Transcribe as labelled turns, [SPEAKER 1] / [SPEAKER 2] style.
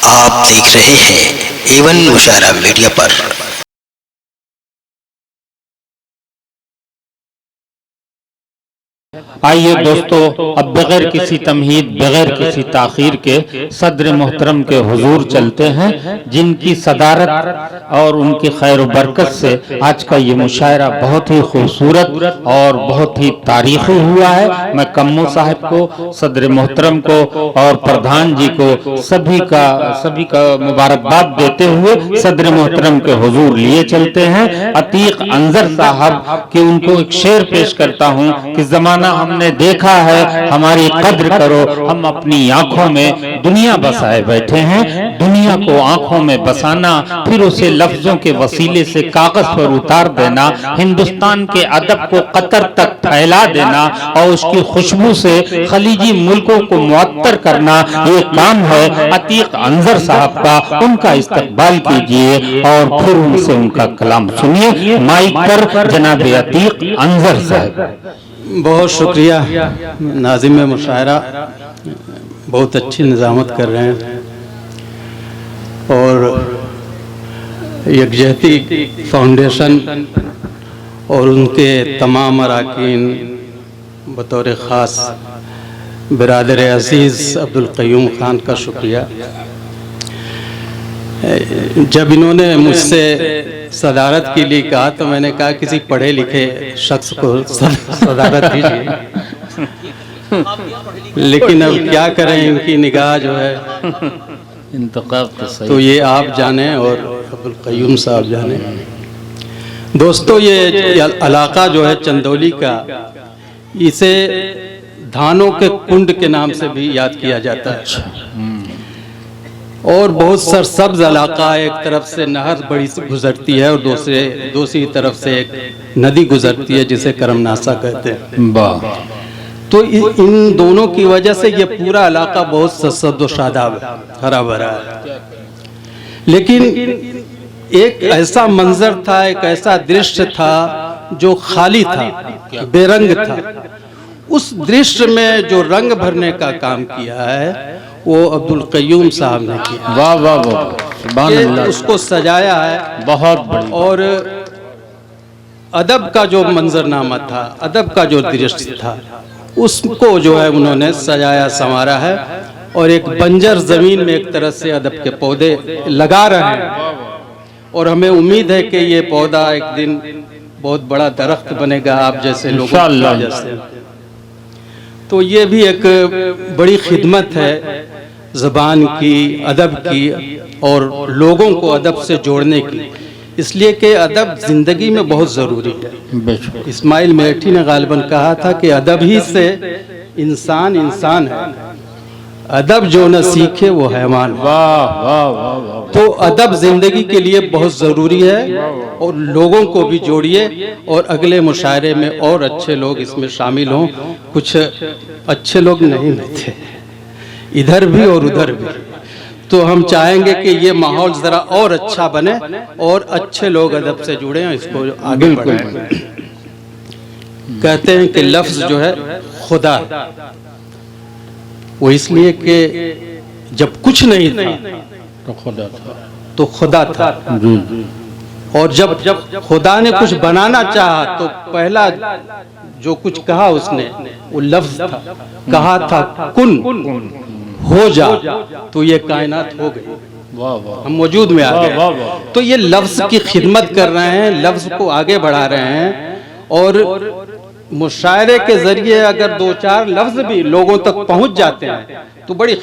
[SPEAKER 1] آپ دیکھ رہے ہیں ایون مشاعرہ میڈیا پر۔
[SPEAKER 2] آئیے دوستو، اب بغیر کسی تمہید، بغیر کسی تاخیر کے صدر محترم کے حضور چلتے ہیں، جن کی صدارت اور ان کی خیر و برکت سے آج کا یہ مشاعرہ بہت ہی خوبصورت اور بہت ہی تاریخی ہوا ہے۔ میں کمو صاحب کو، صدر محترم کو اور پردھان جی کو سبھی کا مبارکباد دیتے ہوئے صدر محترم کے حضور لیے چلتے ہیں۔ عتیق انظر صاحب کہ ان کو ایک شعر پیش کرتا ہوں کہ زمانہ ہم نے دیکھا ہے، ہماری قدر کرو، ہم اپنی آنکھوں میں دنیا بسائے بیٹھے ہیں۔ دنیا کو آنکھوں میں بسانا، پھر اسے لفظوں کے وسیلے سے کاغذ پر اتار دینا، ہندوستان کے ادب کو قطر تک پھیلا دینا اور اس کی خوشبو سے خلیجی ملکوں کو معطر کرنا، یہ کام ہے عتیق انظر صاحب کا۔ ان کا استقبال کیجئے اور پھر ان سے ان کا کلام سنیے۔ مائک پر جناب عتیق انظر صاحب۔
[SPEAKER 3] بہت شکریہ ناظم مشاعرہ، بہت اچھی نظامت کر رہے ہیں، اور یکجہتی فاؤنڈیشن اور ان کے تمام اراکین، بطور خاص برادر عزیز عبدالقیوم خان کا شکریہ۔ جب انہوں نے مجھ سے صدارت کے لیے کہا تو میں نے کہا کسی پڑھے لکھے شخص کو صدارت دیجیے، لیکن اب کیا کریں، ان کی نگاہ جو ہے تو یہ آپ جانیں اور عبدالقیوم صاحب جانیں۔ دوستو، یہ علاقہ جو ہے چندولی کا، اسے دھانوں کے کنڈ کے نام سے بھی یاد کیا جاتا ہے، اور بہت سرسبز علاقہ ہے۔ ایک طرف سے نہر بڑی گزرتی ہے اور دوسری طرف سے ایک ندی گزرتی ہے جسے کرم ناسا کہتے ہیں۔ تو ان دونوں کی وجہ سے یہ پورا علاقہ بہت سرسبز و شاداب ہے، ہرا بھرا ہے۔ لیکن ایک ایسا منظر تھا، ایک ایسا درشیہ تھا جو خالی تھا، بے رنگ تھا۔ اس درشیہ میں جو رنگ بھرنے کا کام کیا ہے وہ عبدالقیوم صاحب نے کیا۔
[SPEAKER 2] واہ واہ واہ، سبحان اللہ۔
[SPEAKER 3] اس کو سجایا ہے
[SPEAKER 2] بہت بڑی،
[SPEAKER 3] اور ادب کا جو منظرنامہ تھا، ادب کا جو درشیہ تھا، اس کو جو ہے انہوں نے سجایا سنوارا ہے، اور ایک بنجر زمین میں ایک طرح سے ادب کے پودے لگا رہے ہیں، اور ہمیں امید ہے کہ یہ پودا ایک دن بہت بڑا درخت بنے گا آپ جیسے لوگوں کی وجہ سے۔ تو یہ بھی ایک بڑی خدمت ہے زبان کی، ادب کی، اور لوگوں کو ادب سے جوڑنے کی، اس لیے کہ ادب زندگی میں بہت ضروری ہے۔ اسماعیل میٹھی نے غالباً کہا تھا کہ ادب ہی سے انسان انسان ہے، ادب جو نہ سیکھے وہ حیوان ہے۔ تو ادب زندگی کے لیے بہت ضروری ہے، اور لوگوں کو بھی جوڑیے، اور اگلے مشاعرے میں اور اچھے لوگ اس میں شامل ہوں۔ کچھ اچھے لوگ نہیں ملتے ادھر بھی اور ادھر بھی، تو ہم چاہیں گے کہ یہ ماحول ذرا اور اچھا بنے اور اچھے لوگ ادب سے جڑیں، اس کو آگے بڑھائیں۔ کہتے ہیں کہ لفظ جو ہے خدا، وہ اس لیے کہ جب کچھ نہیں تھا تو خدا تھا، اور جب خدا نے کچھ بنانا چاہا تو پہلا جو کچھ کہا اس نے وہ لفظ تھا، کہا تھا کن ہو جا، تو یہ کائنات ہو گئی، ہم وجود میں آ گئے۔ تو یہ لفظ کی خدمت کر رہے ہیں، لفظ کو آگے بڑھا رہے ہیں، اور مشاعرے کے ذریعے اگر دو چار لفظ بھی لوگوں تک پہنچ جاتے ہیں تو بڑی